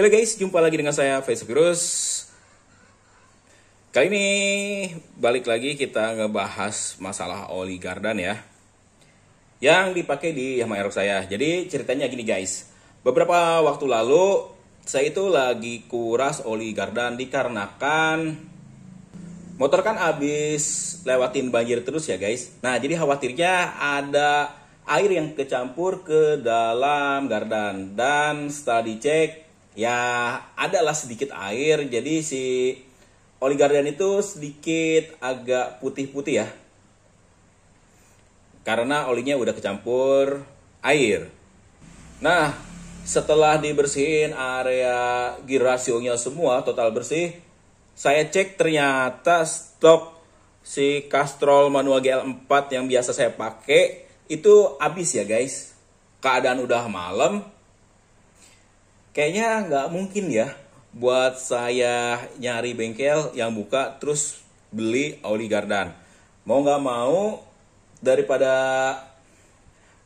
Halo guys, jumpa lagi dengan saya Virus. Kali ini balik lagi kita ngebahas masalah oli gardan ya, yang dipakai di Yamaha Aerox saya. Jadi ceritanya gini guys, beberapa waktu lalu saya itu lagi kuras oli gardan dikarenakan motor kan habis lewatin banjir terus ya guys. Nah jadi khawatirnya ada air yang kecampur ke dalam gardan, dan setelah dicek ya adalah sedikit air. Jadi si oli gardan itu sedikit agak putih-putih ya, karena olinya udah kecampur air. Nah setelah dibersihin area gear rasionya semua total bersih, saya cek ternyata stok si Castrol manual GL4 yang biasa saya pakai itu habis ya guys. Keadaan udah malam, kayaknya nggak mungkin ya buat saya nyari bengkel yang buka terus beli oli gardan. Mau nggak mau, daripada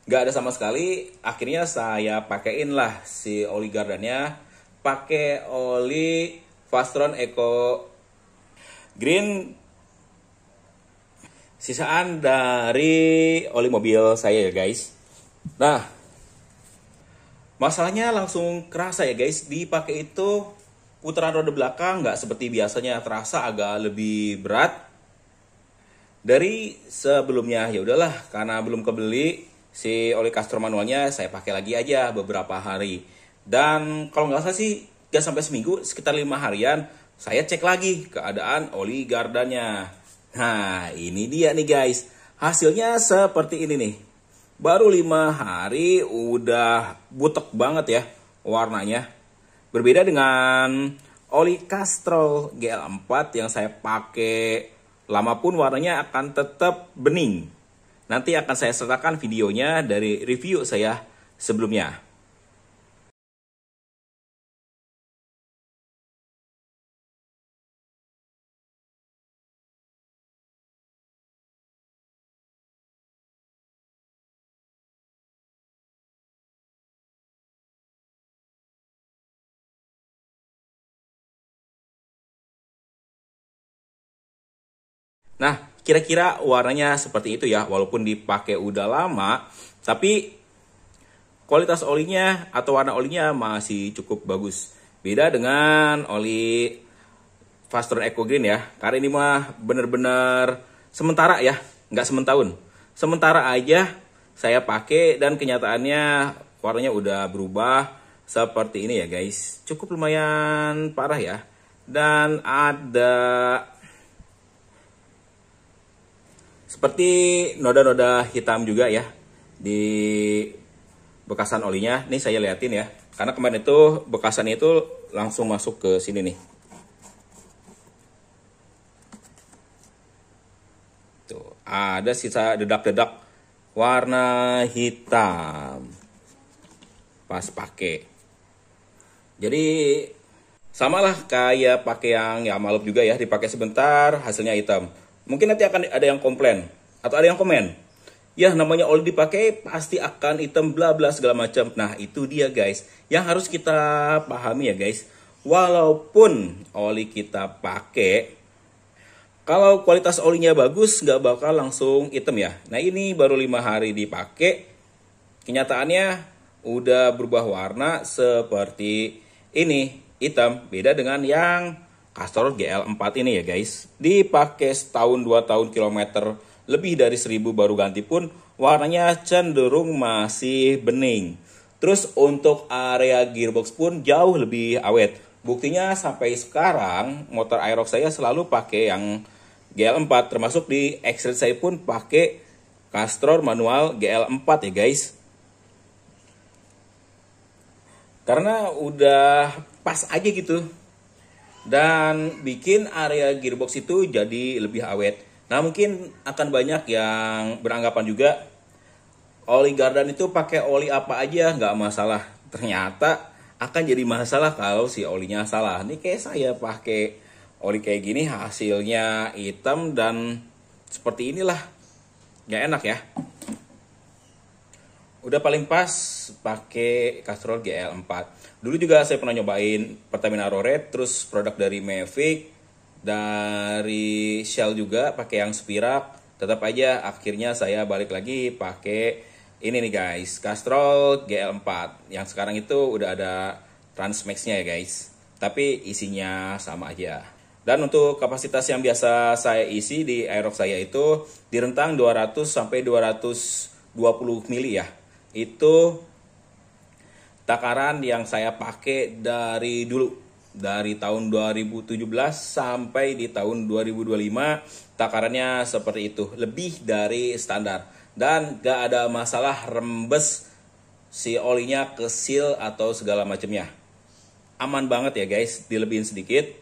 nggak ada sama sekali, akhirnya saya pakein lah si oli gardannya, pakai oli Fastron Eco Green sisaan dari oli mobil saya ya guys. Nah masalahnya langsung kerasa ya guys, dipakai itu putaran roda belakang nggak seperti biasanya, terasa agak lebih berat dari sebelumnya. Ya udahlah, karena belum kebeli si oli Castrol manualnya, saya pakai lagi aja beberapa hari. Dan kalau nggak salah sih nggak sampai seminggu, sekitar 5 harian saya cek lagi keadaan oli gardannya. Nah ini dia nih guys, hasilnya seperti ini nih. Baru 5 hari udah butek banget ya warnanya. Berbeda dengan oli Castrol GL4 yang saya pakai lama pun warnanya akan tetap bening. Nanti akan saya sertakan videonya dari review saya sebelumnya. Nah, kira-kira warnanya seperti itu ya, walaupun dipakai udah lama, tapi kualitas olinya atau warna olinya masih cukup bagus. Beda dengan oli Fastron Eco Green ya, karena ini mah bener-bener sementara ya, nggak sementahun. Sementara aja saya pakai dan kenyataannya warnanya udah berubah seperti ini ya guys. Cukup lumayan parah ya. Dan ada seperti noda-noda hitam juga ya di bekasan olinya. Nih saya liatin ya, karena kemarin itu bekasannya itu langsung masuk ke sini nih. Tuh, ada sisa dedak-dedak warna hitam pas pakai. Jadi samalah kayak pakai yang Yamaha juga ya, dipakai sebentar hasilnya hitam. Mungkin nanti akan ada yang komplain atau ada yang komen, ya namanya oli dipakai pasti akan hitam bla bla segala macam. Nah itu dia guys yang harus kita pahami ya guys. Walaupun oli kita pakai, kalau kualitas olinya bagus nggak bakal langsung hitam ya. Nah ini baru 5 hari dipakai, kenyataannya udah berubah warna seperti ini, hitam. Beda dengan yang Castrol GL4 ini ya guys, dipakai setahun 2 tahun kilometer lebih dari 1000 baru ganti pun warnanya cenderung masih bening. Terus untuk area gearbox pun jauh lebih awet. Buktinya sampai sekarang motor Aerox saya selalu pakai yang GL4, termasuk di Excel saya pun pakai Castrol manual GL4 ya guys. Karena udah pas aja gitu, dan bikin area gearbox itu jadi lebih awet. Nah mungkin akan banyak yang beranggapan juga oli gardan itu pakai oli apa aja nggak masalah. Ternyata akan jadi masalah kalau si olinya salah. Nih kayak saya pakai oli kayak gini hasilnya hitam dan seperti inilah, nggak enak ya. Udah paling pas pakai Castrol GL4. Dulu juga saya pernah nyobain Pertamina Aerored, terus produk dari Mavic, dari Shell juga pakai yang Spirak. Tetap aja akhirnya saya balik lagi pakai ini nih guys, Castrol GL4. Yang sekarang itu udah ada Transmax-nya ya guys. Tapi isinya sama aja. Dan untuk kapasitas yang biasa saya isi di Aerox saya itu di rentang 200 sampai 220 mili ya. Itu takaran yang saya pakai dari dulu, dari tahun 2017 sampai di tahun 2025. Takarannya seperti itu, lebih dari standar, dan gak ada masalah rembes si olinya ke seal atau segala macamnya. Aman banget ya guys, dilebihin sedikit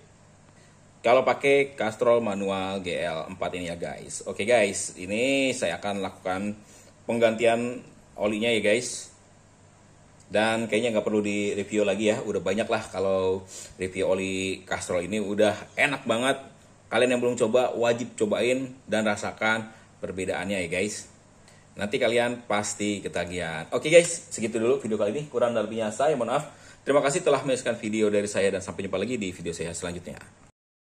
kalau pakai Castrol manual GL4 ini ya guys. Oke guys, ini saya akan lakukan penggantian olinya ya guys. Dan kayaknya nggak perlu di review lagi ya, udah banyak lah kalau review oli Castrol ini, udah enak banget. Kalian yang belum coba wajib cobain dan rasakan perbedaannya ya guys. Nanti kalian pasti ketagihan. Oke guys, segitu dulu video kali ini. Kurang dan lebihnya saya mohon maaf. Terima kasih telah menyaksikan video dari saya dan sampai jumpa lagi di video saya selanjutnya.